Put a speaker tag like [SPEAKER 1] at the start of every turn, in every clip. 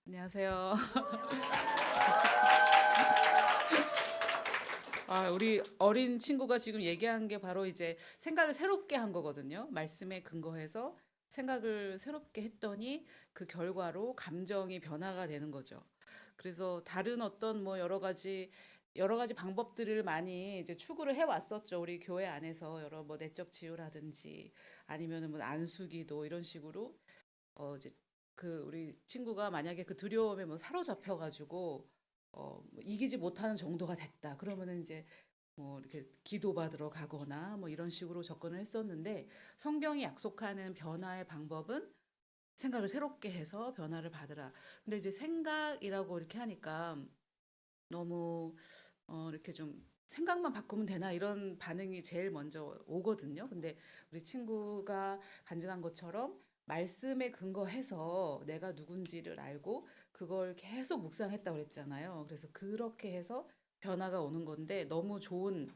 [SPEAKER 1] 안녕하세요. 우리 어린 친구가 지금 얘기한 게 바로 이제 생각을 새롭게 한 거거든요. 말씀에 근거해서 생각을 새롭게 했더니 그 결과로 감정이 변화가 되는 거죠. 그래서 다른 어떤 뭐 여러 가지 방법들을 많이 이제 추구를 해 왔었죠. 우리 교회 안에서 여러 뭐 내적 치유라든지 아니면은 뭐 안수기도 이런 식으로 이제 그 우리 친구가 만약에 그 두려움에 뭐 사로잡혀 가지고 뭐 이기지 못하는 정도가 됐다. 그러면은 이제 뭐 이렇게 기도받으러 가거나 뭐 이런 식으로 접근을 했었는데, 성경이 약속하는 변화의 방법은 생각을 새롭게 해서 변화를 받으라. 근데 이제 생각이라고 이렇게 하니까 너무 이렇게 좀 생각만 바꾸면 되나 이런 반응이 제일 먼저 오거든요. 근데 우리 친구가 간증한 것처럼 말씀에 근거해서 내가 누군지를 알고 그걸 계속 묵상했다고 그랬잖아요. 그래서 그렇게 해서 변화가 오는 건데, 너무 좋은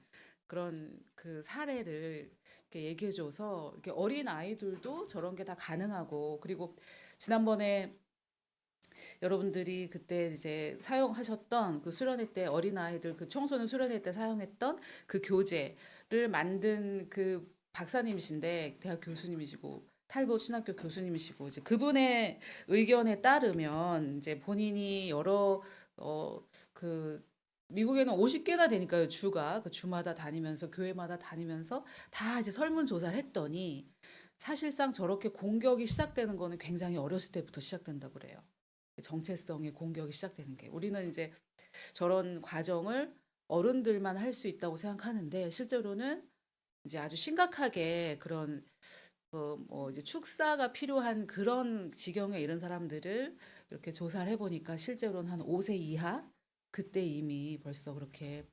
[SPEAKER 1] 그런 그 사례를 이렇게 얘기해줘서 이렇게 어린 아이들도 저런 게 다 가능하고, 그리고 지난번에 여러분들이 그때 이제 사용하셨던 그 수련회 때 어린아이들 그 청소년 수련회 때 사용했던 그 교재를 만든 그 박사님이신데, 대학 교수님이시고 탈보 신학교 교수님이시고, 이제 그분의 의견에 따르면 이제 본인이 여러 그 미국에는 50개나 되니까요, 주가. 그 주마다 다니면서 교회마다 다니면서 다 이제 설문조사를 했더니 사실상 저렇게 공격이 시작되는 거는 굉장히 어렸을 때부터 시작된다고 그래요. 정체성의 공격이 시작되는 게, 우리는 이제 저런 과정을 어른들만 할 수 있다고 생각하는데, 실제로는 이제 아주 심각하게 그런 뭐 이제 축사가 필요한 그런 지경에 이른 사람들을 이렇게 조사를 해보니까 실제로는 한 5세 이하, 그때 이미 벌써 그렇게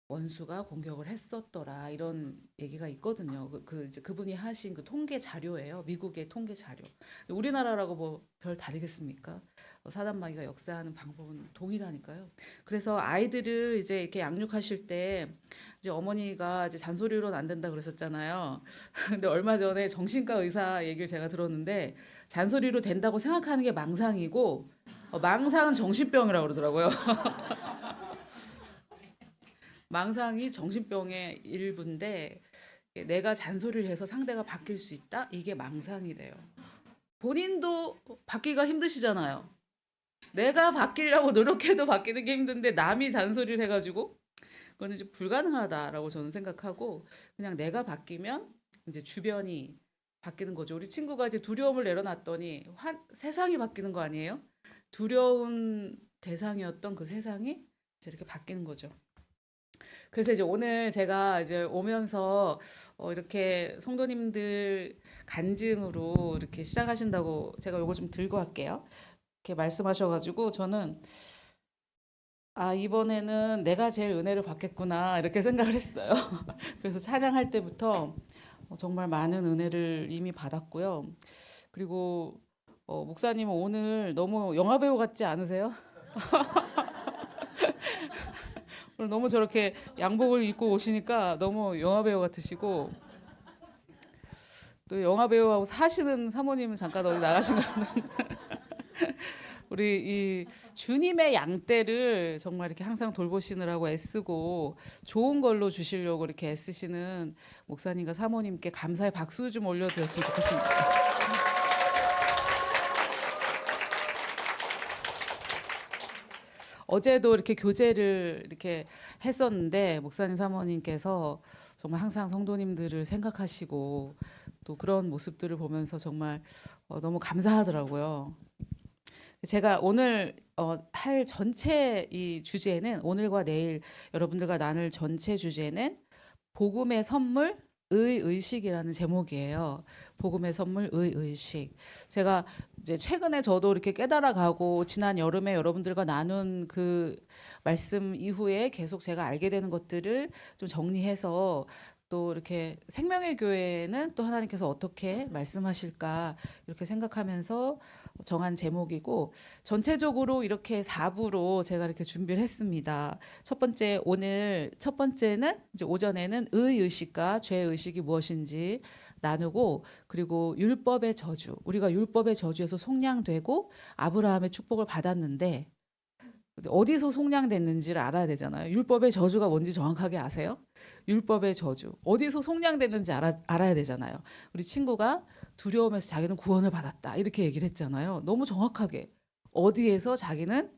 [SPEAKER 1] 원수가 공격을 했었더라, 이런 얘기가 있거든요. 이제 그분이 하신 그 통계 자료예요. 미국의 통계 자료. 우리나라라고 뭐 별 다르겠습니까? 사단마귀가 역사하는 방법은 동일하니까요. 그래서 아이들을 이제 이렇게 양육하실 때 이제 어머니가 이제 잔소리로는 안 된다 그러셨잖아요. 근데 얼마 전에 정신과 의사 얘기를 제가 들었는데, 잔소리로 된다고 생각하는 게 망상이고 망상은 정신병이라고 그러더라고요. 망상이 정신병의 일부인데, 내가 잔소리를 해서 상대가 바뀔 수 있다? 이게 망상이래요. 본인도 바뀌기가 힘드시잖아요. 내가 바뀌려고 노력해도 바뀌는 게 힘든데 남이 잔소리를 해가지고 그거는 이제 불가능하다라고 저는 생각하고, 그냥 내가 바뀌면 이제 주변이 바뀌는 거죠. 우리 친구가 이제 두려움을 내려놨더니 세상이 바뀌는 거 아니에요? 두려운 대상이었던 그 세상이 이제 이렇게 바뀌는 거죠. 그래서 이제 오늘 제가 이제 오면서 이렇게 성도님들 간증으로 이렇게 시작하신다고 제가 요거 좀 들고 갈게요. 이렇게 말씀하셔가지고 저는 이번에는 내가 제일 은혜를 받겠구나 이렇게 생각을 했어요. 그래서 찬양할 때부터 정말 많은 은혜를 이미 받았고요. 그리고 목사님은 오늘 너무 영화배우 같지 않으세요? 오늘 너무 저렇게 양복을 입고 오시니까 너무 영화배우 같으시고, 또 영화배우하고 사시는 사모님은 잠깐 어디 나가신 거 우리 이 주님의 양떼를 정말 이렇게 항상 돌보시느라고 애쓰고 좋은 걸로 주시려고 이렇게 애쓰시는 목사님과 사모님께 감사의 박수 좀 올려드렸으면 좋겠습니다. 어제도 이렇게 교제를 이렇게 했었는데, 목사님 사모님께서 정말 항상 성도님들을 생각하시고 또 그런 모습들을 보면서 정말 너무 감사하더라고요. 제가 오늘 할 전체 이 주제는, 오늘과 내일 여러분들과 나눌 전체 주제는 복음의 선물 의식이라는 제목이에요. 복음의 선물 의식. 제가 이제 최근에 저도 이렇게 깨달아가고 지난 여름에 여러분들과 나눈 그 말씀 이후에 계속 제가 알게 되는 것들을 좀 정리해서, 또 이렇게 생명의 교회는 또 하나님께서 어떻게 말씀하실까 이렇게 생각하면서 정한 제목이고, 전체적으로 이렇게 4부로 제가 이렇게 준비를 했습니다. 오늘 첫 번째는 이제 오전에는 의의식과 죄의식이 무엇인지, 나누고 그리고 율법의 저주 우리가 율법의 저주에서 속량되고 아브라함의 축복을 받았는데 어디서 속량됐는지를 알아야 되잖아요. 율법의 저주가 뭔지 정확하게 아세요? 율법의 저주 어디서 속량됐는지 알아야 되잖아요. 우리 친구가 두려움에서 자기는 구원을 받았다 이렇게 얘기를 했잖아요. 너무 정확하게 어디에서 자기는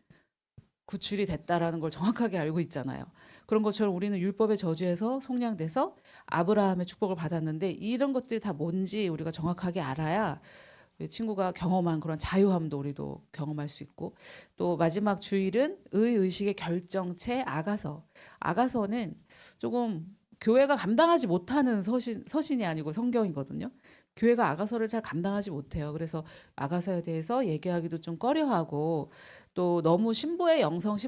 [SPEAKER 1] 구출이 됐다라는 걸 정확하게 알고 있잖아요. 그런 것처럼 우리는 율법의 저주에서 속량돼서 아브라함의 축복을 받았는데 이런 것들이 다 뭔지 우리가 정확하게 알아야 우리 친구가 경험한 그런 자유함도 우리도 경험할 수 있고 또 마지막 주일은 의식의 결정체 아가서. 아가서는 조금 교회가 감당하지 못하는 서신이 아니고 성경이거든요. 교회가 아가서를 잘 감당하지 못해요. 그래서 아가서에 대해서 얘기하기도 좀 꺼려하고 또 너무 신부의 영성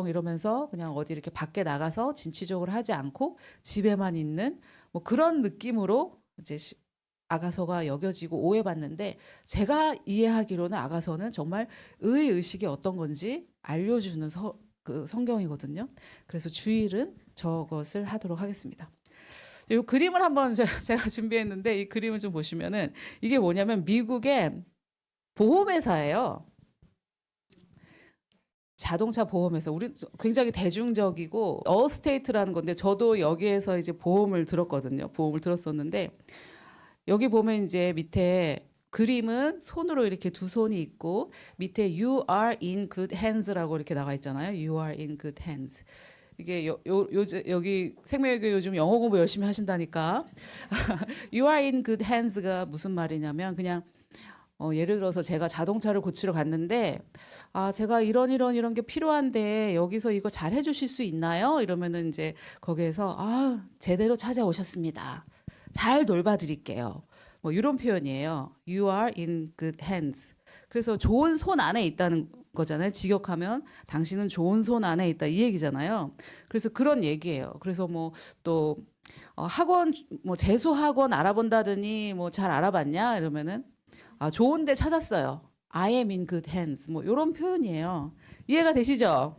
[SPEAKER 1] 이러면서 그냥 어디 이렇게 밖에 나가서 진취적으로 하지 않고 집에만 있는 뭐 그런 느낌으로 이제 아가서가 여겨지고 오해받는데 제가 이해하기로는 아가서는 정말 의식이 어떤 건지 알려주는 그 성경이거든요. 그래서 주일은 저것을 하도록 하겠습니다. 이 그림을 한번 제가 준비했는데 이 그림을 좀 보시면은 이게 뭐냐면 미국의 보험회사예요. 자동차 보험회사. 우리 굉장히 대중적이고 어스테이트라는 건데 저도 여기에서 이제 보험을 들었거든요. 보험을 들었었는데 여기 보면 이제 밑에 그림은 손으로 이렇게 두 손이 있고 밑에 You are in good hands라고 이렇게 나와 있잖아요. You are in good hands. 이게 여기 생명의교회 요즘 영어 공부 열심히 하신다니까. You are in good hands가 무슨 말이냐면 그냥 예를 들어서 제가 자동차를 고치러 갔는데 제가 이런 게 필요한데 여기서 이거 잘 해주실 수 있나요? 이러면은 이제 거기에서 제대로 찾아오셨습니다. 잘 돌봐드릴게요. 뭐 이런 표현이에요. You are in good hands. 그래서 좋은 손 안에 있다는 거잖아요. 직역하면 당신은 좋은 손 안에 있다 이 얘기잖아요. 그래서 그런 얘기예요. 그래서 뭐 또 학원 뭐 재수 학원 알아본다더니 뭐 잘 알아봤냐 이러면은 좋은 데 찾았어요. I am in good hands. 뭐 이런 표현이에요. 이해가 되시죠?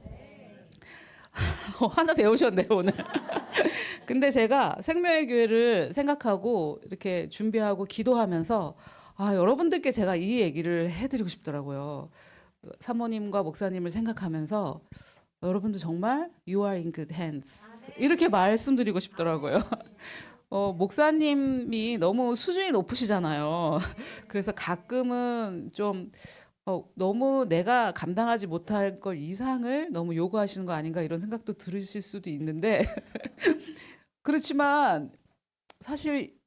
[SPEAKER 1] 하나 배우셨네요 오늘. 근데 제가 생명의 교회를 생각하고 이렇게 준비하고 기도하면서 여러분들께 제가 이 얘기를 해드리고 싶더라고요. 사모님과 목사님을 생각하면서 여러분들 정말 You are in good hands 이렇게 말씀드리고 싶더라고요. 목사님이 너무 수준이 높으시잖아요. 그래서 가끔은 좀 너무 내가 감당하지 못할 걸 이상을 너무 요구하시는 거 아닌가 이런 생각도 들으실 수도 있는데 그렇지만 사실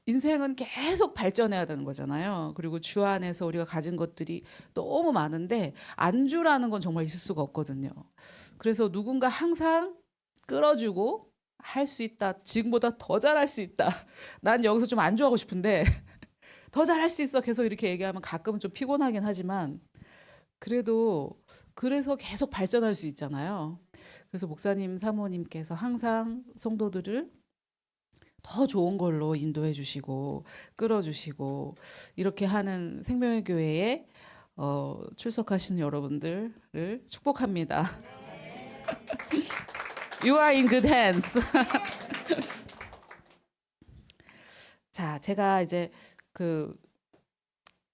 [SPEAKER 1] 인생은 계속 발전해야 되는 거잖아요. 그리고 주 안에서 우리가 가진 것들이 너무 많은데 안주라는 건 정말 있을 수가 없거든요. 그래서 누군가 항상 끌어주고 할 수 있다. 지금보다 더 잘할 수 있다. 난 여기서 좀 안주하고 싶은데 더 잘할 수 있어. 계속 이렇게 얘기하면 가끔은 좀 피곤하긴 하지만 그래서 계속 발전할 수 있잖아요. 그래서 목사님, 사모님께서 항상 성도들을 더 좋은 걸로 인도해 주시고 끌어주시고 이렇게 하는 생명의 교회에 출석하시는 여러분들을 축복합니다. You are in good hands. 자, 제가 이제 그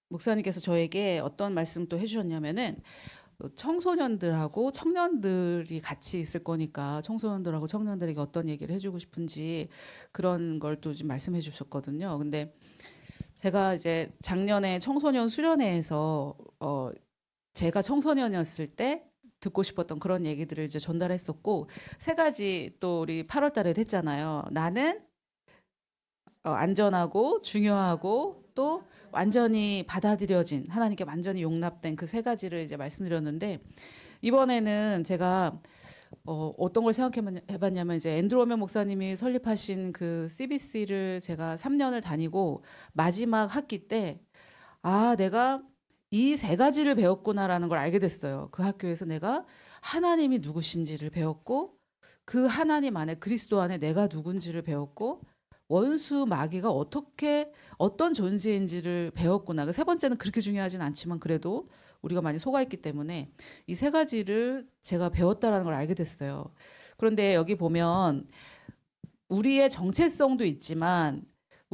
[SPEAKER 1] 목사님께서 저에게 어떤 말씀 또 해주셨냐면은 청소년들하고 청년들이 같이 있을 거니까 청소년들하고 청년들에게 어떤 얘기를 해주고 싶은지 그런 걸 또 좀 말씀해 주셨거든요. 근데 제가 이제 작년에 청소년 수련회에서 제가 청소년이었을 때 듣고 싶었던 그런 얘기들을 이제 전달했었고 3가지 또 우리 8월 달에도 했잖아요. 나는 안전하고 중요하고 또 완전히 받아들여진 하나님께 완전히 용납된 그 3가지를 이제 말씀드렸는데 이번에는 제가 어떤 걸 생각해봤냐면 이제 앤드루 워먼 목사님이 설립하신 그 CBC를 제가 3년을 다니고 마지막 학기 때 내가 이 3가지를 배웠구나라는 걸 알게 됐어요. 그 학교에서 내가 하나님이 누구신지를 배웠고 그 하나님 안에 그리스도 안에 내가 누군지를 배웠고 원수 마귀가 어떤 존재인지를 배웠구나. 3번째는 그렇게 중요하진 않지만 그래도 우리가 많이 속아있기 때문에 이 3가지를 제가 배웠다라는 걸 알게 됐어요. 그런데 여기 보면 우리의 정체성도 있지만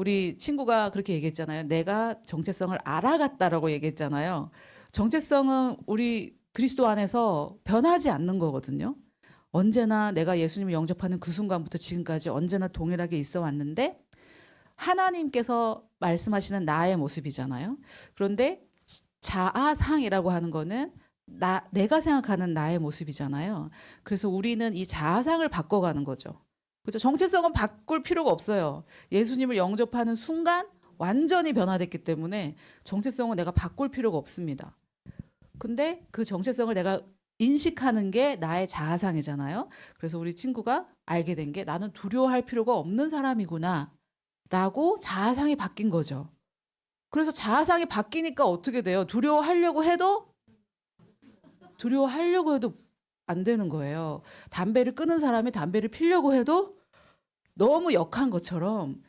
[SPEAKER 1] 우리 친구가 그렇게 얘기했잖아요. 내가 정체성을 알아갔다라고 얘기했잖아요. 정체성은 우리 그리스도 안에서 변하지 않는 거거든요. 언제나 내가 예수님을 영접하는 그 순간부터 지금까지 언제나 동일하게 있어 왔는데 하나님께서 말씀하시는 나의 모습이잖아요. 그런데 자아상이라고 하는 거는 내가 생각하는 나의 모습이잖아요. 그래서 우리는 이 자아상을 바꿔가는 거죠. 그죠? 정체성은 바꿀 필요가 없어요. 예수님을 영접하는 순간 완전히 변화됐기 때문에 정체성은 내가 바꿀 필요가 없습니다. 근데 그 정체성을 내가 인식하는 게 나의 자아상이잖아요. 그래서 우리 친구가 알게 된 게 나는 두려워할 필요가 없는 사람이구나 라고 자아상이 바뀐 거죠. 그래서 자아상이 바뀌니까 어떻게 돼요? 두려워하려고 해도 안 되는 거예요. 담배를 끊은 사람이 담배를 피려고 해도 너무 역한 것처럼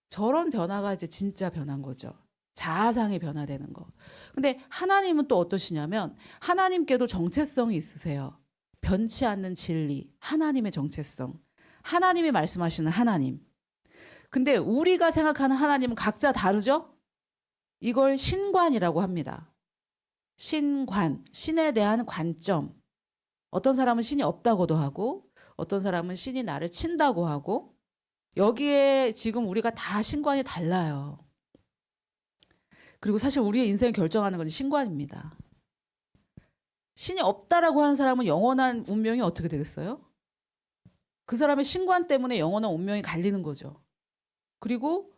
[SPEAKER 1] 저런 변화가 이제 진짜 변한 거죠. 자아상이 변화되는 거. 근데 하나님은 또 어떠시냐면 하나님께도 정체성이 있으세요. 변치 않는 진리, 하나님의 정체성. 하나님이 말씀하시는 하나님. 근데 우리가 생각하는 하나님은 각자 다르죠? 이걸 신관이라고 합니다. 신관, 신에 대한 관점. 어떤 사람은 신이 없다고도 하고 어떤 사람은 신이 나를 친다고 하고 여기에 지금 우리가 다 신관이 달라요. 그리고 사실 우리의 인생을 결정하는 건 신관입니다. 신이 없다라고 하는 사람은 영원한 운명이 어떻게 되겠어요? 그 사람의 신관 때문에 영원한 운명이 갈리는 거죠. 그리고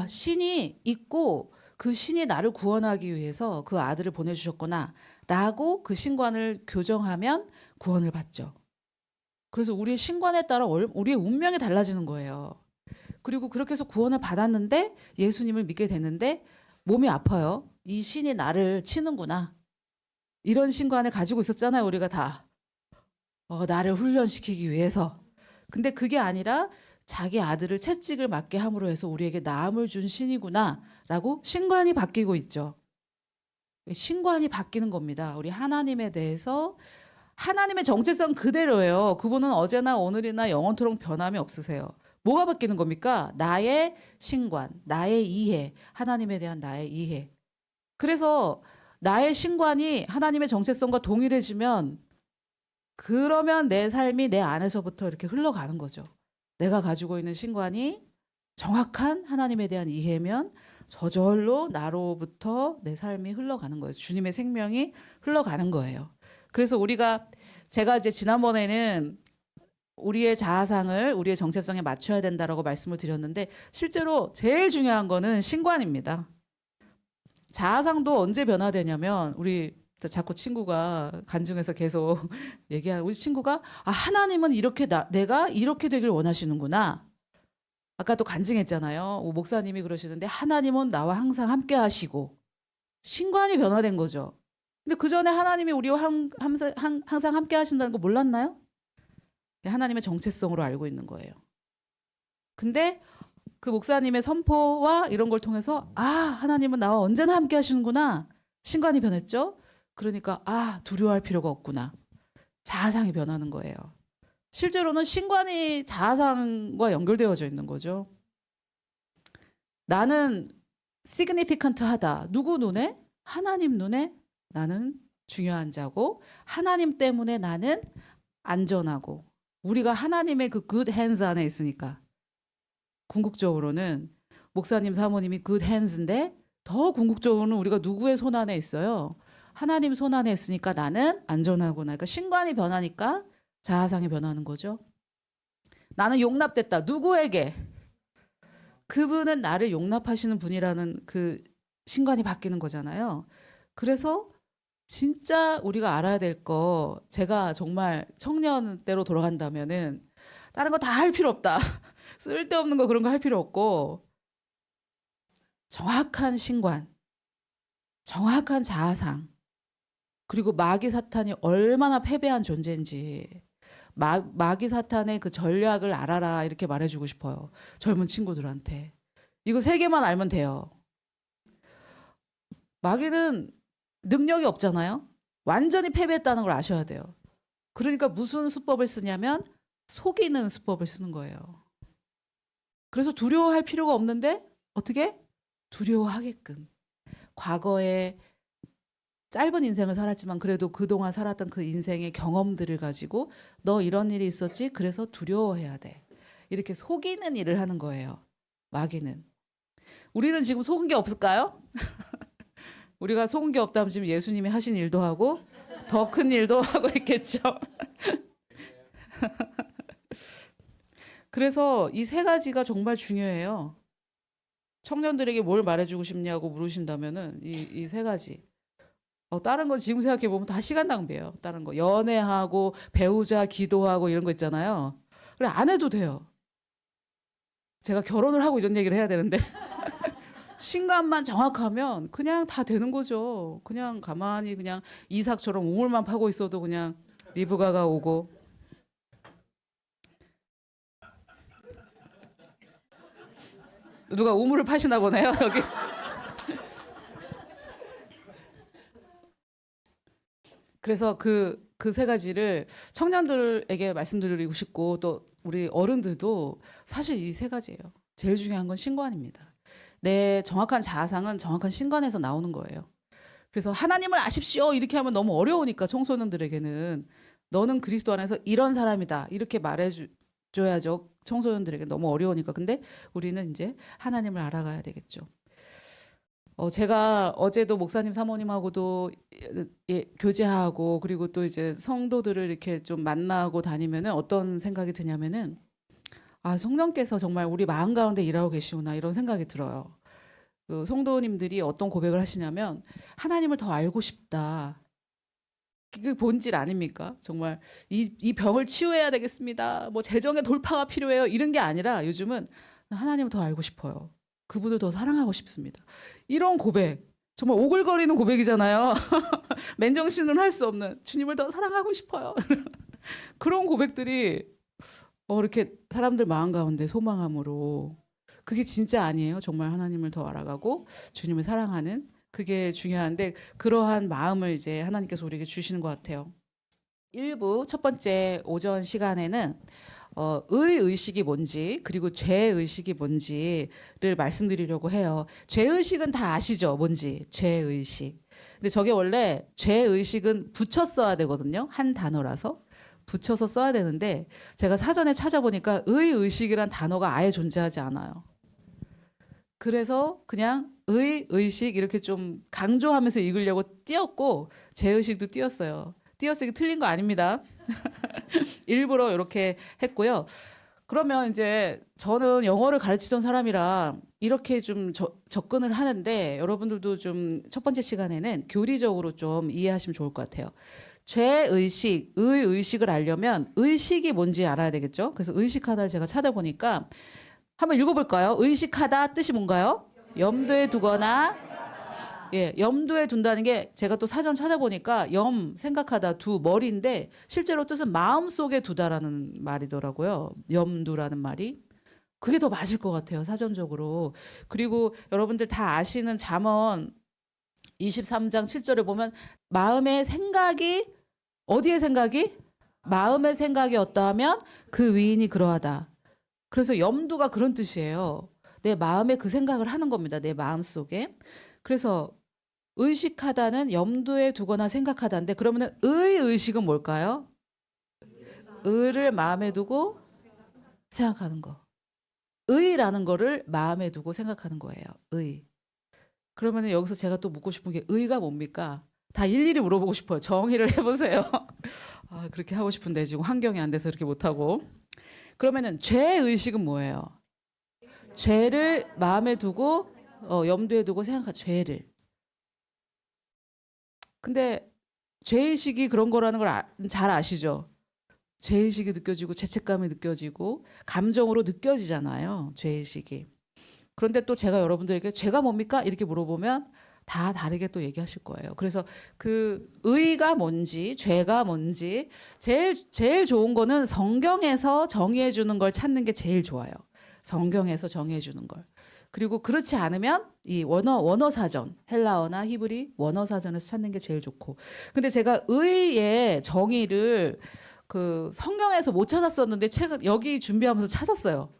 [SPEAKER 1] 신이 있고 그 신이 나를 구원하기 위해서 그 아들을 보내주셨구나 라고 그 신관을 교정하면 구원을 받죠. 그래서 우리의 신관에 따라 우리의 운명이 달라지는 거예요. 그리고 그렇게 해서 구원을 받았는데 예수님을 믿게 됐는데 몸이 아파요. 이 신이 나를 치는구나. 이런 신관을 가지고 있었잖아요. 우리가 다. 나를 훈련시키기 위해서. 근데 그게 아니라 자기 아들을 채찍을 맞게 함으로 해서 우리에게 나음을 준 신이구나 라고 신관이 바뀌고 있죠. 신관이 바뀌는 겁니다. 우리 하나님에 대해서 하나님의 정체성 그대로예요. 그분은 어제나 오늘이나 영원토록 변함이 없으세요. 뭐가 바뀌는 겁니까? 나의 신관, 나의 이해, 하나님에 대한 나의 이해. 그래서 나의 신관이 하나님의 정체성과 동일해지면 그러면 내 삶이 내 안에서부터 이렇게 흘러가는 거죠. 내가 가지고 있는 신관이 정확한 하나님에 대한 이해면 저절로 나로부터 내 삶이 흘러가는 거예요. 주님의 생명이 흘러가는 거예요. 그래서 제가 이제 지난번에는 우리의 자아상을 우리의 정체성에 맞춰야 된다라고 말씀을 드렸는데 실제로 제일 중요한 거는 신관입니다. 자아상도 언제 변화되냐면 우리 자꾸 친구가 간증해서 계속 얘기하는 우리 친구가 하나님은 이렇게 내가 이렇게 되길 원하시는구나. 아까 또 간증했잖아요. 목사님이 그러시는데 하나님은 나와 항상 함께 하시고 신관이 변화된 거죠. 근데 그 전에 하나님이 우리와 항상 함께 하신다는 거 몰랐나요? 하나님의 정체성으로 알고 있는 거예요. 근데 그 목사님의 선포와 이런 걸 통해서 하나님은 나와 언제나 함께 하시는구나. 신관이 변했죠. 그러니까 두려워할 필요가 없구나. 자아상이 변하는 거예요. 실제로는 신관이 자아상과 연결되어져 있는 거죠. 나는 significant하다. 누구 눈에? 하나님 눈에 나는 중요한 자고 하나님 때문에 나는 안전하고 우리가 하나님의 그 good hands 안에 있으니까 궁극적으로는 목사님 사모님이 good hands인데 더 궁극적으로는 우리가 누구의 손 안에 있어요? 하나님 손 안에 있으니까 나는 안전하구나. 그러니까 신관이 변하니까 자아상이 변하는 거죠. 나는 용납됐다. 누구에게? 그분은 나를 용납하시는 분이라는 그 신관이 바뀌는 거잖아요. 그래서 진짜 우리가 알아야 될 거 제가 정말 청년 때로 돌아간다면은 다른 거 다 할 필요 없다. 쓸데없는 거 그런 거 할 필요 없고 정확한 신관, 정확한 자아상 그리고 마귀 사탄이 얼마나 패배한 존재인지 마귀 사탄의 그 전략을 알아라 이렇게 말해주고 싶어요. 젊은 친구들한테. 이거 3개만 알면 돼요. 마귀는 능력이 없잖아요. 완전히 패배했다는 걸 아셔야 돼요. 그러니까 무슨 수법을 쓰냐면 속이는 수법을 쓰는 거예요. 그래서 두려워할 필요가 없는데 어떻게? 두려워하게끔. 과거에 짧은 인생을 살았지만 그래도 그동안 살았던 그 인생의 경험들을 가지고 너 이런 일이 있었지? 그래서 두려워해야 돼. 이렇게 속이는 일을 하는 거예요. 마귀는. 우리는 지금 속은 게 없을까요? 우리가 속은 게 없다면 지금 예수님이 하신 일도 하고 더 큰 일도 하고 있겠죠. 그래서 이 세 가지가 정말 중요해요. 청년들에게 뭘 말해주고 싶냐고 물으신다면은 이 세 가지. 다른 건 지금 생각해 보면 다 시간 낭비예요. 다른 거 연애하고 배우자 기도하고 이런 거 있잖아요. 그래 안 해도 돼요. 제가 결혼을 하고 이런 얘기를 해야 되는데 신간만 정확하면 그냥 다 되는 거죠. 그냥 가만히 그냥 이삭처럼 우물만 파고 있어도 그냥 리브가가 오고. 누가 우물을 파시나 보네요 여기. 그래서 그 세 가지를 청년들에게 말씀드리고 싶고 또 우리 어른들도 사실 이 세 가지예요. 제일 중요한 건 신관입니다. 내 정확한 자아상은 정확한 신관에서 나오는 거예요. 그래서 하나님을 아십시오 이렇게 하면 너무 어려우니까 청소년들에게는 너는 그리스도 안에서 이런 사람이다 이렇게 말해줘야죠. 청소년들에게 너무 어려우니까. 근데 우리는 이제 하나님을 알아가야 되겠죠. 제가 어제도 목사님 사모님하고도 교제하고 그리고 또 이제 성도들을 이렇게 좀 만나고 다니면은 어떤 생각이 드냐면은 성령께서 정말 우리 마음 가운데 일하고 계시구나 이런 생각이 들어요. 그 성도님들이 어떤 고백을 하시냐면 하나님을 더 알고 싶다. 그게 본질 아닙니까? 정말 이 병을 치유해야 되겠습니다. 뭐 재정의 돌파가 필요해요. 이런 게 아니라 요즘은 하나님을 더 알고 싶어요. 그분을 더 사랑하고 싶습니다. 이런 고백 정말 오글거리는 고백이잖아요. 맨정신은 할 수 없는 주님을 더 사랑하고 싶어요. 그런 고백들이 이렇게 사람들 마음 가운데 소망함으로 그게 진짜 아니에요. 정말 하나님을 더 알아가고 주님을 사랑하는 그게 중요한데 그러한 마음을 이제 하나님께서 우리에게 주시는 것 같아요. 1부 첫 번째 오전 시간에는 의식이 뭔지 그리고 죄의식이 뭔지를 말씀드리려고 해요. 죄의식은 다 아시죠? 뭔지 죄의식. 근데 저게 원래 죄의식은 붙여 써야 되거든요. 한 단어라서 붙여서 써야 되는데 제가 사전에 찾아보니까 의의식이란 단어가 아예 존재하지 않아요. 그래서 그냥 의식 이렇게 좀 강조하면서 읽으려고 띄었고 죄의식도 띄었어요. 띄어쓰기 틀린 거 아닙니다. 일부러 이렇게 했고요. 그러면 이제 저는 영어를 가르치던 사람이라 이렇게 좀 접근을 하는데 여러분들도 좀 첫 번째 시간에는 교리적으로 좀 이해하시면 좋을 것 같아요. 죄의식, 의의식을 알려면 의식이 뭔지 알아야 되겠죠. 그래서 의식하다를 제가 찾아보니까 한번 읽어볼까요? 의식하다 뜻이 뭔가요? 염두에 두거나 염두에 둔다는 게 제가 또 사전 찾아보니까 생각하다, 머리인데 실제로 뜻은 마음속에 두다라는 말이더라고요. 염두라는 말이. 그게 더 맞을 것 같아요. 사전적으로. 그리고 여러분들 다 아시는 잠언 23장 7절에 보면 마음의 생각이 어디의 생각이? 마음의 생각이 어떠하면 그 위인이 그러하다. 그래서 염두가 그런 뜻이에요. 내 마음에 그 생각을 하는 겁니다. 내 마음속에. 그래서 의식하다는 염두에 두거나 생각하다인데 그러면 의식은 뭘까요? 의를 마음에 두고 생각하는 거. 의라는 거를 마음에 두고 생각하는 거예요. 의. 그러면 여기서 제가 또 묻고 싶은 게 의가 뭡니까? 다 일일이 물어보고 싶어요. 정의를 해보세요. 그렇게 하고 싶은데 지금 환경이 안 돼서 그렇게 못하고. 그러면은 죄의식은 뭐예요? 죄를 마음에 두고 염두에 두고 생각한 죄를. 근데 죄의식이 그런 거라는 걸 잘 아시죠? 죄의식이 느껴지고 죄책감이 느껴지고 감정으로 느껴지잖아요. 죄의식이. 그런데 또 제가 여러분들에게 죄가 뭡니까? 이렇게 물어보면 다 다르게 또 얘기하실 거예요. 그래서 그 의가 뭔지 죄가 뭔지 제일 좋은 거는 성경에서 정의해 주는 걸 찾는 게 제일 좋아요. 성경에서 정의해 주는 걸. 그리고 그렇지 않으면 이 원어 사전, 헬라어나 히브리 원어 사전에서 찾는 게 제일 좋고. 근데 제가 의의 정의를 그 성경에서 못 찾았었는데 최근 여기 준비하면서 찾았어요.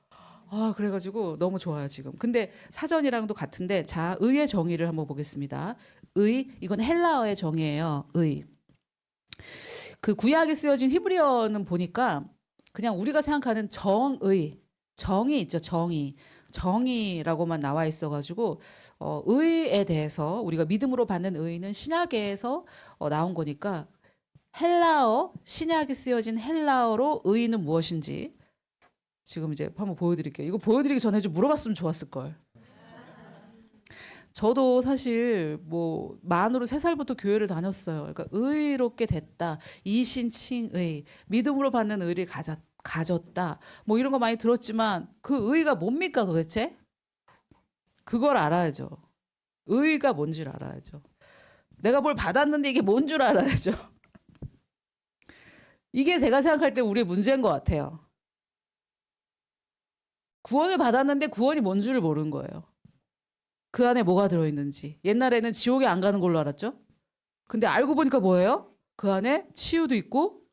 [SPEAKER 1] 그래가지고 너무 좋아요, 지금. 근데 사전이랑도 같은데, 자, 의의 정의를 한번 보겠습니다. 의, 이건 헬라어의 정의예요. 의. 그 구약에 쓰여진 히브리어는 보니까 그냥 우리가 생각하는 정의, 정의 있죠, 정의. 정의라고만 나와 있어가지고 의에 대해서 우리가 믿음으로 받는 의는 신약에서 나온 거니까 헬라어, 신약에 쓰여진 헬라어로 의는 무엇인지 지금 이제 한번 보여드릴게요. 이거 보여드리기 전에 좀 물어봤으면 좋았을 걸. 저도 사실 뭐 만으로 3살부터 교회를 다녔어요. 그러니까 의롭게 됐다. 이신칭의, 믿음으로 받는 의를 가졌다. 뭐 이런 거 많이 들었지만 그 의가 뭡니까 도대체? 그걸 알아야죠. 의가 뭔지를 알아야죠. 내가 뭘 받았는데 이게 뭔 줄 알아야죠. 이게 제가 생각할 때 우리의 문제인 것 같아요. 구원을 받았는데 구원이 뭔 줄을 모르는 거예요. 그 안에 뭐가 들어있는지. 옛날에는 지옥에 안 가는 걸로 알았죠? 근데 알고 보니까 뭐예요? 그 안에 치유도 있고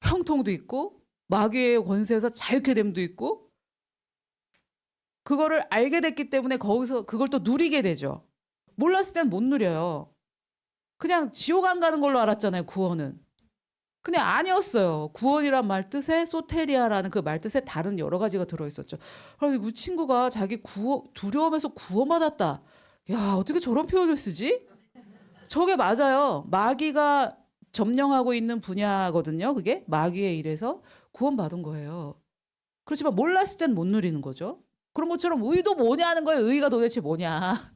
[SPEAKER 1] 형통도 있고 마귀의 권세에서 자유케 됨도 있고 그거를 알게 됐기 때문에 거기서 그걸 또 누리게 되죠. 몰랐을 땐 못 누려요. 그냥 지옥 안 가는 걸로 알았잖아요, 구원은. 근데 아니었어요. 구원이란 말 뜻에 소테리아라는 그 말 뜻에 다른 여러 가지가 들어있었죠. 그래서 그 친구가 자기 두려움에서 구원받았다. 야, 어떻게 저런 표현을 쓰지? 저게 맞아요. 마귀가 점령하고 있는 분야거든요. 그게 마귀의 일에서 구원받은 거예요. 그렇지만 몰랐을 땐 못 누리는 거죠. 그런 것처럼 의도 뭐냐는 거예요. 의가 도대체 뭐냐.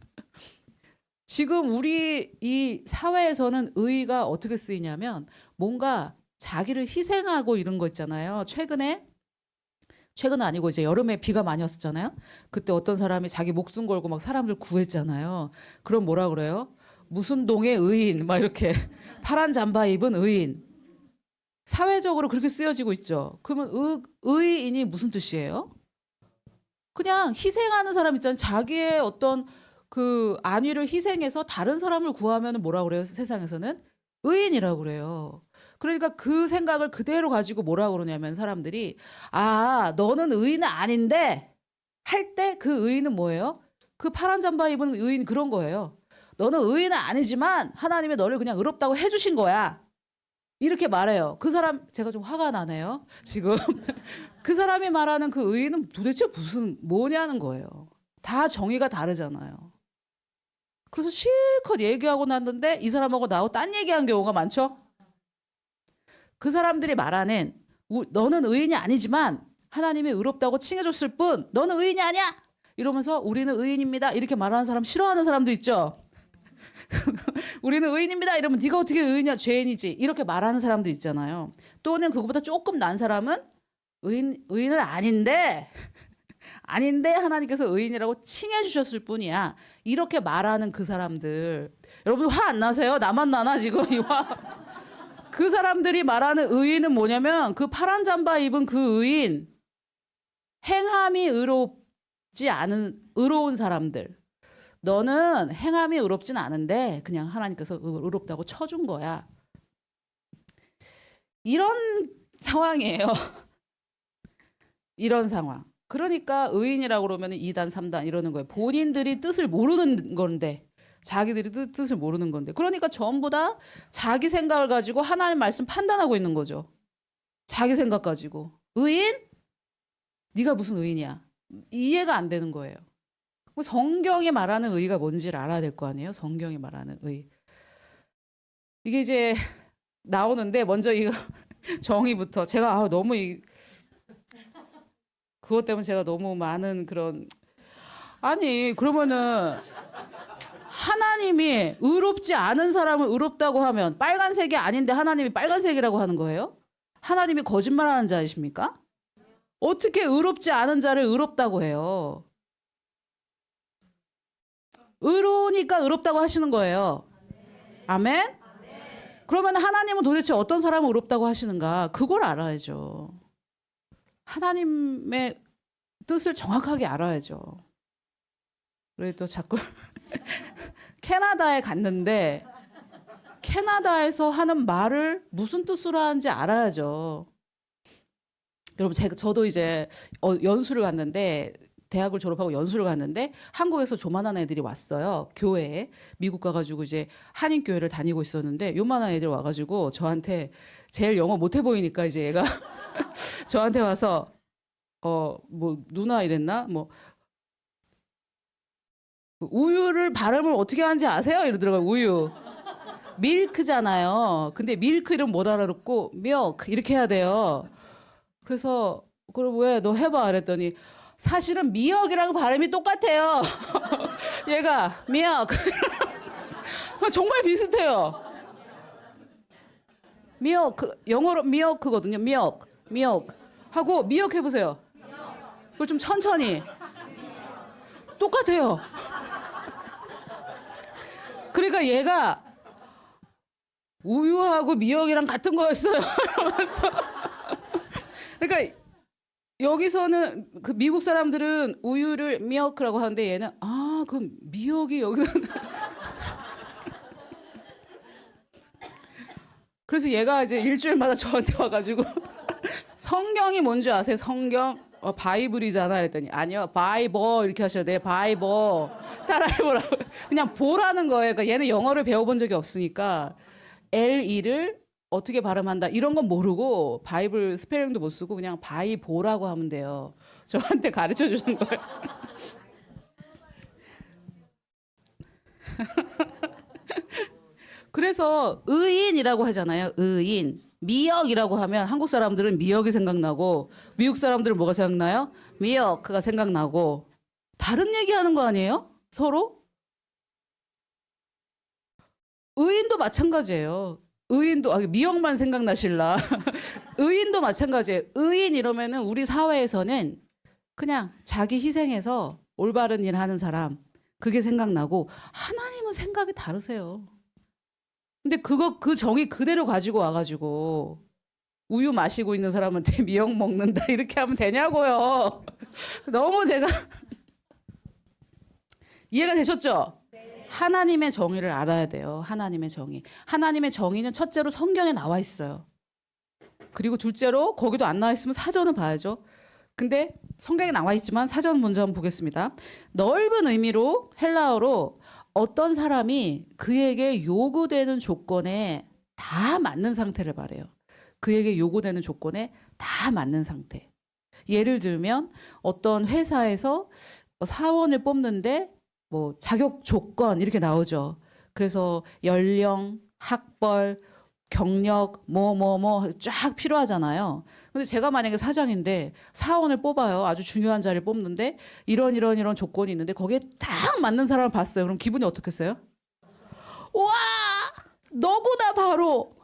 [SPEAKER 1] 지금 우리 이 사회에서는 의가 어떻게 쓰이냐면 뭔가 자기를 희생하고 이런 거 있잖아요. 최근은 아니고 이제 여름에 비가 많이 왔었잖아요. 그때 어떤 사람이 자기 목숨 걸고 막 사람들 구했잖아요. 그럼 뭐라 그래요? 무슨 동의 의인 막 이렇게 파란 잠바 입은 의인. 사회적으로 그렇게 쓰여지고 있죠. 그러면 의인이 무슨 뜻이에요? 그냥 희생하는 사람 있잖아요. 자기의 어떤 그 안위를 희생해서 다른 사람을 구하면 뭐라 그래요? 세상에서는 의인이라고 그래요. 그러니까 그 생각을 그대로 가지고 뭐라 그러냐면 사람들이 너는 의인은 아닌데 할 때 그 의인은 뭐예요? 그 파란 잠바 입은 의인 그런 거예요. 너는 의인은 아니지만 하나님이 너를 그냥 의롭다고 해주신 거야. 이렇게 말해요. 그 사람 제가 좀 화가 나네요. 지금 그 사람이 말하는 그 의인은 도대체 뭐냐는 거예요. 다 정의가 다르잖아요. 그래서 실컷 얘기하고 났는데 이 사람하고 나하고 딴 얘기한 경우가 많죠. 그 사람들이 말하는 너는 의인이 아니지만 하나님이 의롭다고 칭해줬을 뿐 너는 의인이 아니야. 이러면서 우리는 의인입니다. 이렇게 말하는 사람 싫어하는 사람도 있죠. 우리는 의인입니다. 이러면 네가 어떻게 의인이야? 죄인이지. 이렇게 말하는 사람도 있잖아요. 또는 그거보다 조금 난 사람은 의인은 아닌데 하나님께서 의인이라고 칭해 주셨을 뿐이야. 이렇게 말하는 그 사람들. 여러분 화 안 나세요? 나만 나나 지금 이 화. 그 사람들이 말하는 의인은 뭐냐면 그 파란 잠바 입은 그 의인. 행함이 의롭지 않은 의로운 사람들. 너는 행함이 의롭진 않은데 그냥 하나님께서 의롭다고 쳐준 거야. 이런 상황이에요. 이런 상황. 그러니까 의인이라고 그러면 2단, 3단 이러는 거예요. 본인들이 뜻을 모르는 건데 자기들이 뜻을 모르는 건데 그러니까 전부 다 자기 생각을 가지고 하나님 말씀 판단하고 있는 거죠. 자기 생각 가지고. 의인? 네가 무슨 의인이야. 이해가 안 되는 거예요. 성경이 말하는 의가 뭔지를 알아야 될 거 아니에요. 성경이 말하는 의. 이게 이제 나오는데 먼저 이거 정의부터 제가 너무 그것 때문에 제가 너무 많은 그런 아니 그러면은 하나님이 의롭지 않은 사람을 의롭다고 하면 빨간색이 아닌데 하나님이 빨간색이라고 하는 거예요? 하나님이 거짓말하는 자이십니까? 어떻게 의롭지 않은 자를 의롭다고 해요? 의로우니까 의롭다고 하시는 거예요. 아멘? 그러면 하나님은 도대체 어떤 사람을 의롭다고 하시는가? 그걸 알아야죠. 하나님의 뜻을 정확하게 알아야죠. 그리고 또 자꾸 캐나다에 갔는데 캐나다에서 하는 말을 무슨 뜻으로 하는지 알아야죠. 여러분 저도 이제 연수를 갔는데 대학을 졸업하고 연수를 갔는데 한국에서 조만한 애들이 왔어요. 교회에. 미국 가가지고 이제 한인 교회를 다니고 있었는데 요만한 애들 와가지고 저한테 제일 영어 못해 보이니까 이제 얘가 저한테 와서 뭐 누나 이랬나? 뭐 우유를 발음을 어떻게 하는지 아세요? 이러더라고요. 우유. 밀크잖아요. 근데 밀크 이름 못 알아듣고 milk 이렇게 해야 돼요. 그래서 그럼 왜 너 해봐 그랬더니 사실은 미역이랑 발음이 똑같아요. 얘가 미역 정말 비슷해요. 미역 영어로 미역거든요. 미역 하고 미역 해보세요. 그걸 좀 천천히 똑같아요. 그러니까 얘가 우유하고 미역이랑 같은 거였어요. 그러니까 여기서는 그 미국 사람들은 우유를 milk라고 하는데 얘는 그 미역이 여기서 그래서 얘가 이제 일주일마다 저한테 와가지고 성경이 뭔지 아세요? 성경 바이블이잖아 그랬더니 아니요 바이버 이렇게 하셔야 돼. 바이버 따라해보라고. 그냥 보라는 거예요. 그러니까 얘는 영어를 배워본 적이 없으니까 LE를 어떻게 발음한다 이런 건 모르고 바이블 스펠링도 못 쓰고 그냥 바이보라고 하면 돼요. 저한테 가르쳐 주는 거예요. 그래서 의인이라고 하잖아요. 의인. 미역이라고 하면 한국 사람들은 미역이 생각나고 미국 사람들은 뭐가 생각나요? 미역가 생각나고 다른 얘기하는 거 아니에요? 서로? 의인도 마찬가지예요. 의인도 미역만 생각나실라. 의인도 마찬가지예요. 의인 이러면은 우리 사회에서는 그냥 자기 희생해서 올바른 일 하는 사람 그게 생각나고 하나님은 생각이 다르세요. 근데 그 정의 그대로 가지고 와가지고 우유 마시고 있는 사람한테 미역 먹는다 이렇게 하면 되냐고요. 너무 제가 이해가 되셨죠? 하나님의 정의를 알아야 돼요. 하나님의 정의. 하나님의 정의는 첫째로 성경에 나와 있어요. 그리고 둘째로 거기도 안 나와 있으면 사전을 봐야죠. 근데 성경에 나와 있지만 사전 먼저 한번 보겠습니다. 넓은 의미로 헬라어로 어떤 사람이 그에게 요구되는 조건에 다 맞는 상태를 말해요. 그에게 요구되는 조건에 다 맞는 상태. 예를 들면 어떤 회사에서 사원을 뽑는데 뭐 자격 조건 이렇게 나오죠. 그래서 연령, 학벌, 경력 쫙 필요하잖아요. 근데 제가 만약에 사장인데 사원을 뽑아요. 아주 중요한 자리를 뽑는데 이런 조건이 있는데 거기에 딱 맞는 사람을 봤어요. 그럼 기분이 어떻겠어요? 와, 너구나 바로.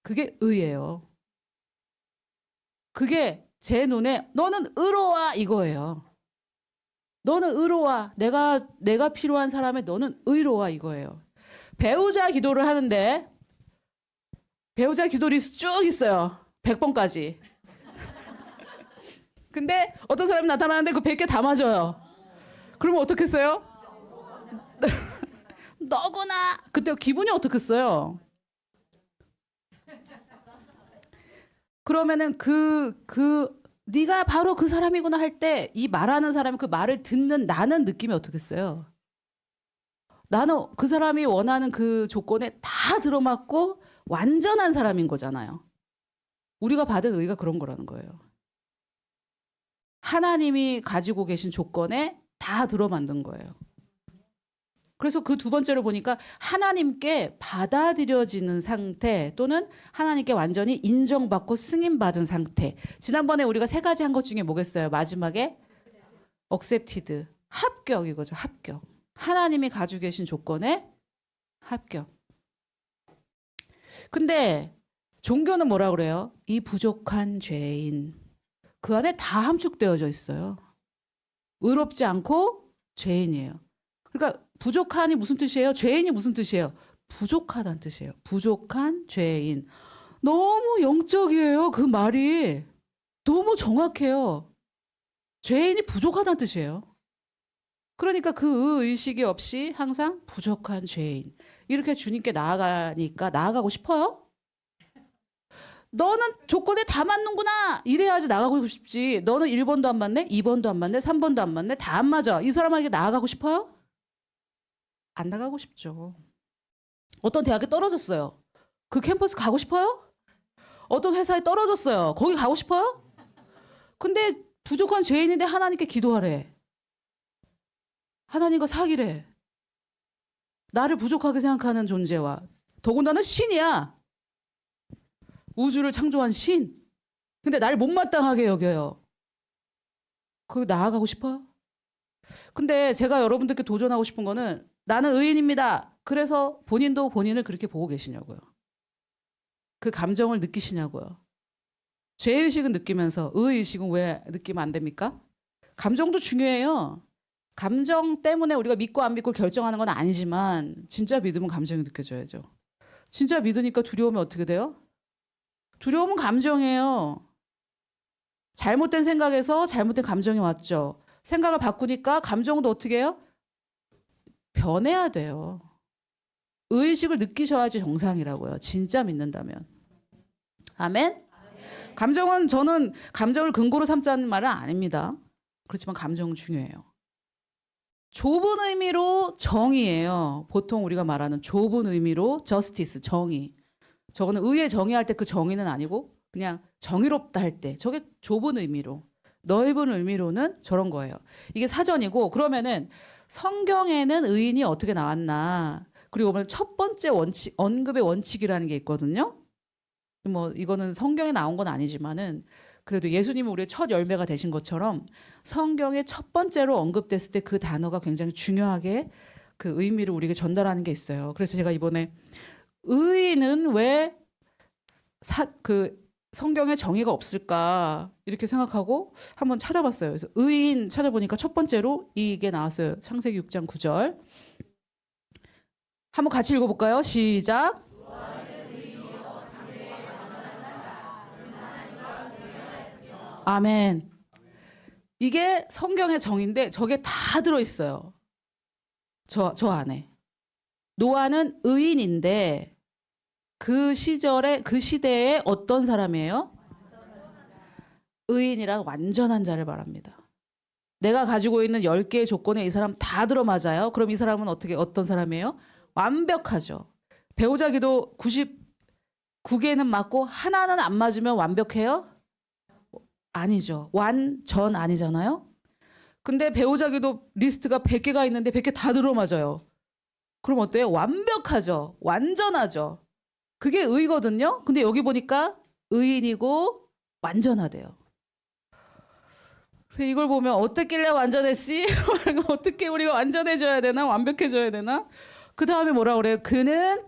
[SPEAKER 1] 그게 의예요. 그게 제 눈에 너는 의로와 이거예요. 너는 의로와 내가 필요한 사람의 너는 의로와 이거예요. 배우자 기도를 하는데 배우자 기도 리스트 쭉 있어요. 100번까지. 근데 어떤 사람이 나타나는데 그 100개 다 맞아요. 그러면 어떻겠어요? 너구나. 그때 기분이 어떻겠어요? 그러면은 네가 바로 그 사람이구나 할 때 이 말하는 사람이 그 말을 듣는 나는 느낌이 어떻겠어요? 나는 그 사람이 원하는 그 조건에 다 들어맞고 완전한 사람인 거잖아요. 우리가 받은 의가 그런 거라는 거예요. 하나님이 가지고 계신 조건에 다 들어맞는 거예요. 그래서 그 두 번째로 보니까 하나님께 받아들여지는 상태 또는 하나님께 완전히 인정받고 승인받은 상태. 지난번에 우리가 세 가지 한 것 중에 뭐겠어요? 마지막에 accepted. 합격 이거죠. 합격. 하나님이 가지고 계신 조건에 합격. 근데 종교는 뭐라 그래요? 이 부족한 죄인. 그 안에 다 함축되어져 있어요. 의롭지 않고 죄인이에요. 그러니까 부족한이 무슨 뜻이에요? 죄인이 무슨 뜻이에요? 부족하다는 뜻이에요. 부족한 죄인. 너무 영적이에요. 그 말이. 너무 정확해요. 죄인이 부족하다는 뜻이에요. 그러니까 그 의식이 없이 항상 부족한 죄인. 이렇게 주님께 나아가니까 나아가고 싶어요? 너는 조건에 다 맞는구나. 이래야지 나가고 싶지. 너는 1번도 안 맞네? 2번도 안 맞네? 3번도 안 맞네? 다 안 맞아. 이 사람에게 나아가고 싶어요? 안 나가고 싶죠. 어떤 대학에 떨어졌어요. 그 캠퍼스 가고 싶어요? 어떤 회사에 떨어졌어요. 거기 가고 싶어요? 근데 부족한 죄인인데 하나님께 기도하래. 하나님과 사귀래. 나를 부족하게 생각하는 존재와 더군다나 신이야. 우주를 창조한 신. 근데 날 못마땅하게 여겨요. 거기 나아가고 싶어요? 근데 제가 여러분들께 도전하고 싶은 거는 나는 의인입니다. 그래서 본인도 본인을 그렇게 보고 계시냐고요. 그 감정을 느끼시냐고요. 죄의식은 느끼면서 의의식은 왜 느끼면 안 됩니까? 감정도 중요해요. 감정 때문에 우리가 믿고 안 믿고 결정하는 건 아니지만 진짜 믿음은 감정이 느껴져야죠. 진짜 믿으니까 두려움이 어떻게 돼요? 두려움은 감정이에요. 잘못된 생각에서 잘못된 감정이 왔죠. 생각을 바꾸니까 감정도 어떻게 해요? 변해야 돼요. 의식을 느끼셔야지 정상이라고요. 진짜 믿는다면. 아멘? 감정은 저는 감정을 근거로 삼자는 말은 아닙니다. 그렇지만 감정은 중요해요. 좁은 의미로 정의예요. 보통 우리가 말하는 좁은 의미로 저스티스, 정의. 저거는 의에 정의할 때 그 정의는 아니고 그냥 정의롭다 할 때 저게 좁은 의미로 넓은 의미로는 저런 거예요. 이게 사전이고 그러면은 성경에는 의인이 어떻게 나왔나 그리고 보면 첫 번째 원칙 언급의 원칙이라는 게 있거든요. 뭐 이거는 성경에 나온 건 아니지만은 그래도 예수님은 우리의 첫 열매가 되신 것처럼 성경의 첫 번째로 언급됐을 때 그 단어가 굉장히 중요하게 그 의미를 우리에게 전달하는 게 있어요. 그래서 제가 이번에 의인은 왜 성경에 정의가 없을까 이렇게 생각하고 한번 찾아봤어요. 그래서 의인 찾아보니까 첫 번째로 이게 나왔어요. 창세기 6장 9절. 한번 같이 읽어볼까요? 시작. 아멘. 이게 성경의 정의인데 저게 다 들어있어요. 저 안에. 노아는 의인인데 그 시절에 그 시대에 어떤 사람이에요? 의인이란 완전한 자를 말합니다. 내가 가지고 있는 10개의 조건에 이 사람 다 들어맞아요. 그럼 이 사람은 어떤 사람이에요? 완벽하죠. 배우자 기도 99개는 맞고 하나는 안 맞으면 완벽해요? 아니죠. 완전 아니잖아요. 근데 배우자 기도 리스트가 100개가 있는데 100개 다 들어맞아요. 그럼 어때요? 완벽하죠. 완전하죠. 그게 의거든요. 근데 여기 보니까 의인이고 완전하대요. 이걸 보면 어떻길래 완전했지? 어떻게 우리가 완전해져야 되나? 완벽해져야 되나? 그 다음에 뭐라 그래요? 그는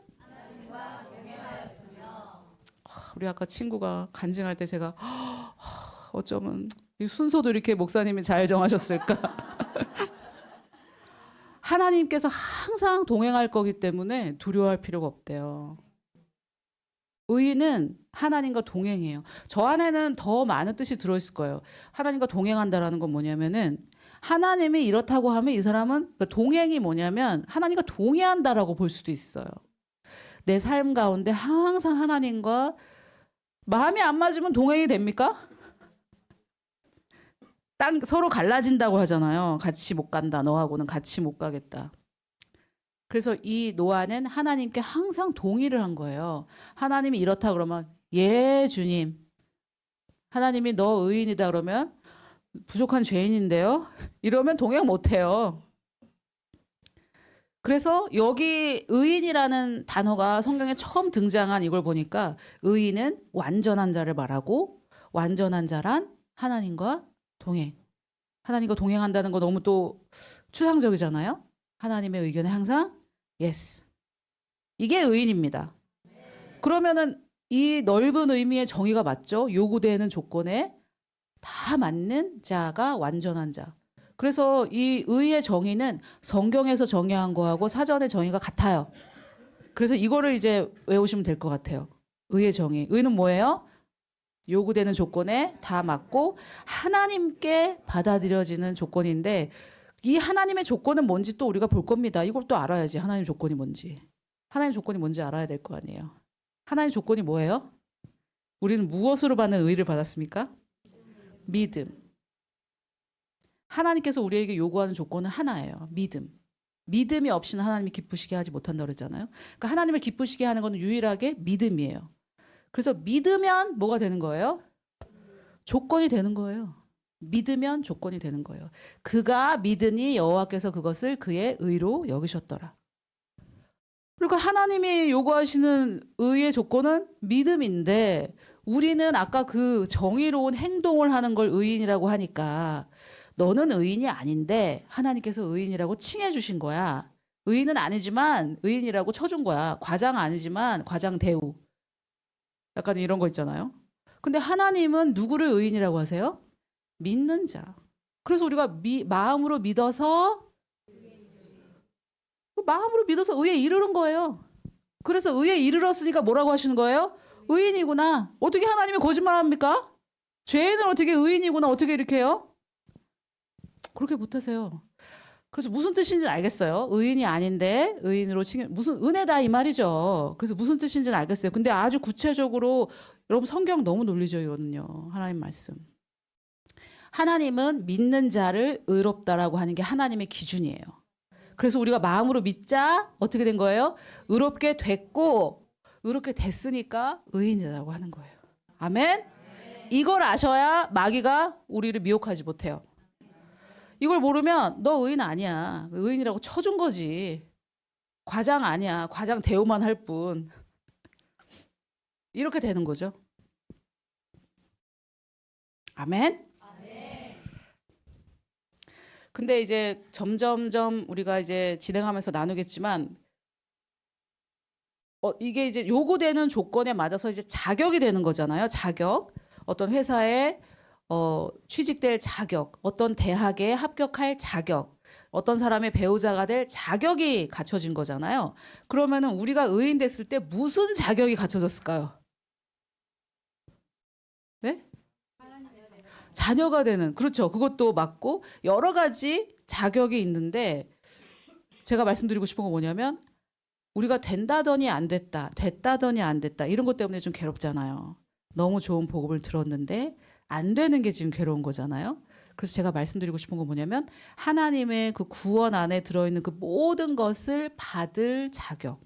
[SPEAKER 1] 우리 아까 친구가 간증할 때 제가 어쩌면 이 순서도 이렇게 목사님이 잘 정하셨을까? 하나님께서 항상 동행할 거기 때문에 두려워할 필요가 없대요. 의인은 하나님과 동행해요. 저 안에는 더 많은 뜻이 들어있을 거예요. 하나님과 동행한다라는 건 뭐냐면은 하나님이 이렇다고 하면 이 사람은 그러니까 동행이 뭐냐면 하나님과 동의한다라고 볼 수도 있어요. 내 삶 가운데 항상 하나님과 마음이 안 맞으면 동행이 됩니까? 서로 갈라진다고 하잖아요. 같이 못 간다. 너하고는 같이 못 가겠다. 그래서 이 노아는 하나님께 항상 동의를 한 거예요. 하나님이 이렇다 그러면 예 주님. 하나님이 너 의인이다 그러면 부족한 죄인인데요. 이러면 동행 못해요. 그래서 여기 의인이라는 단어가 성경에 처음 등장한 이걸 보니까 의인은 완전한 자를 말하고 완전한 자란 하나님과 동행. 하나님과 동행한다는 거 너무 또 추상적이잖아요. 하나님의 의견에 항상 yes. 이게 의인입니다. 그러면은 이 넓은 의미의 정의가 맞죠? 요구되는 조건에 다 맞는 자가 완전한 자. 그래서 이 의의 정의는 성경에서 정의한 거하고 사전의 정의가 같아요. 그래서 이거를 이제 외우시면 될 것 같아요. 의의 정의. 의는 뭐예요? 요구되는 조건에 다 맞고 하나님께 받아들여지는 조건인데 이 하나님의 조건은 뭔지 또 우리가 볼 겁니다. 이걸 또 알아야지. 하나님 조건이 뭔지. 하나님 조건이 뭔지 알아야 될 거 아니에요. 하나님 조건이 뭐예요? 우리는 무엇으로 받는 의를 받았습니까? 믿음. 하나님께서 우리에게 요구하는 조건은 하나예요. 믿음. 믿음이 없이는 하나님이 기쁘시게 하지 못한다고 그랬잖아요. 그러니까 하나님을 기쁘시게 하는 것은 유일하게 믿음이에요. 그래서 믿으면 뭐가 되는 거예요? 조건이 되는 거예요. 믿으면 조건이 되는 거예요. 그가 믿으니 여호와께서 그것을 그의 의로 여기셨더라. 그러니까 하나님이 요구하시는 의의 조건은 믿음인데 우리는 아까 그 정의로운 행동을 하는 걸 의인이라고 하니까 너는 의인이 아닌데 하나님께서 의인이라고 칭해 주신 거야. 의인은 아니지만 의인이라고 쳐준 거야. 과장 아니지만 과장 대우. 약간 이런 거 있잖아요. 근데 하나님은 누구를 의인이라고 하세요? 믿는 자. 그래서 우리가 마음으로 믿어서 의에 이르는 거예요. 그래서 의에 이르렀으니까 뭐라고 하시는 거예요? 의인이구나. 어떻게 하나님이 거짓말합니까? 죄인은 어떻게 의인이구나 어떻게 이렇게 해요? 그렇게 못하세요. 그래서 무슨 뜻인지 알겠어요. 의인이 아닌데 의인으로 무슨 은혜다 이 말이죠. 그래서 무슨 뜻인지는 알겠어요. 근데 아주 구체적으로 여러분 성경 너무 논리적이거든요. 하나님 말씀. 하나님은 믿는 자를 의롭다라고 하는 게 하나님의 기준이에요. 그래서 우리가 마음으로 믿자 어떻게 된 거예요? 의롭게 됐고 의롭게 됐으니까 의인이라고 하는 거예요. 아멘? 이걸 아셔야 마귀가 우리를 미혹하지 못해요. 이걸 모르면 너 의인 아니야. 의인이라고 쳐준 거지. 과장 아니야. 과장 대우만 할 뿐. 이렇게 되는 거죠. 아멘? 근데 이제 점점점 우리가 이제 진행하면서 나누겠지만 이게 이제 요구되는 조건에 맞아서 이제 자격이 되는 거잖아요. 자격. 어떤 회사에 취직될 자격, 어떤 대학에 합격할 자격, 어떤 사람의 배우자가 될 자격이 갖춰진 거잖아요. 그러면은 우리가 의인 됐을 때 무슨 자격이 갖춰졌을까요? 네? 자녀가 되는, 그렇죠. 그것도 맞고 여러 가지 자격이 있는데 제가 말씀드리고 싶은 건 뭐냐면 우리가 된다더니 안 됐다, 됐다더니 안 됐다 이런 것 때문에 좀 괴롭잖아요. 너무 좋은 복음을 들었는데 안 되는 게 지금 괴로운 거잖아요. 그래서 제가 말씀드리고 싶은 건 뭐냐면 하나님의 그 구원 안에 들어있는 그 모든 것을 받을 자격,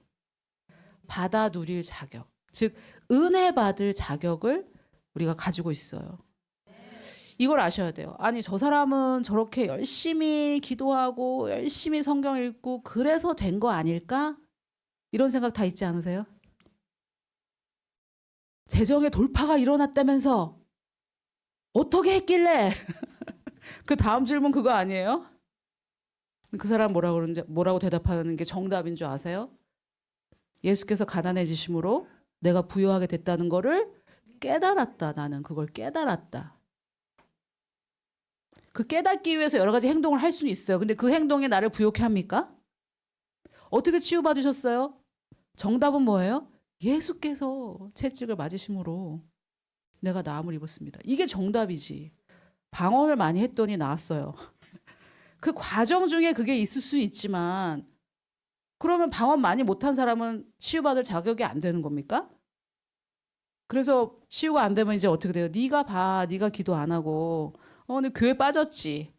[SPEAKER 1] 받아 누릴 자격, 즉 은혜 받을 자격을 우리가 가지고 있어요. 이걸 아셔야 돼요. 아니 저 사람은 저렇게 열심히 기도하고 열심히 성경 읽고 그래서 된 거 아닐까? 이런 생각 다 있지 않으세요? 재정의 돌파가 일어났다면서 어떻게 했길래? 그 다음 질문 그거 아니에요? 그 사람 뭐라고 대답하는 게 정답인 줄 아세요? 예수께서 가난해지심으로 내가 부유하게 됐다는 거를 깨달았다. 나는 그걸 깨달았다. 그 깨닫기 위해서 여러 가지 행동을 할 수는 있어요. 근데 그 행동이 나를 부욕해 합니까? 어떻게 치유받으셨어요? 정답은 뭐예요? 예수께서 채찍을 맞으심으로 내가 나음을 입었습니다. 이게 정답이지. 방언을 많이 했더니 나았어요. 그 과정 중에 그게 있을 수 있지만 그러면 방언 많이 못한 사람은 치유받을 자격이 안 되는 겁니까? 그래서 치유가 안 되면 이제 어떻게 돼요? 네가 봐. 네가 기도 안 하고 근데 교회 빠졌지.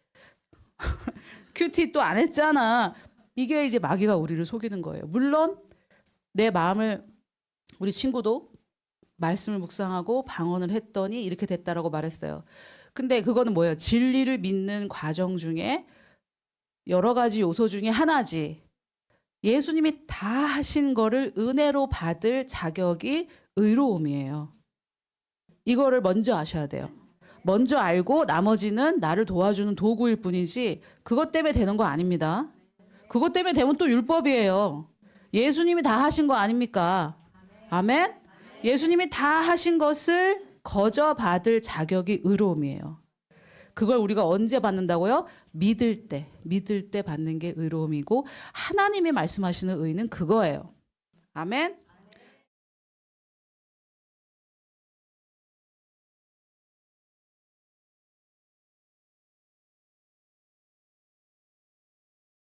[SPEAKER 1] 큐티 또 안 했잖아. 이게 이제 마귀가 우리를 속이는 거예요. 물론 내 마음을 우리 친구도 말씀을 묵상하고 방언을 했더니 이렇게 됐다라고 말했어요. 근데 그거는 뭐예요? 진리를 믿는 과정 중에 여러 가지 요소 중에 하나지. 예수님이 다 하신 거를 은혜로 받을 자격이 의로움이에요. 이거를 먼저 아셔야 돼요. 먼저 알고 나머지는 나를 도와주는 도구일 뿐이지 그것 때문에 되는 거 아닙니다. 그것 때문에 되면 또 율법이에요. 예수님이 다 하신 거 아닙니까? 아멘? 예수님이 다 하신 것을 거저 받을 자격이 의로움이에요. 그걸 우리가 언제 받는다고요? 믿을 때 받는 게 의로움이고 하나님이 말씀하시는 의는 그거예요. 아멘?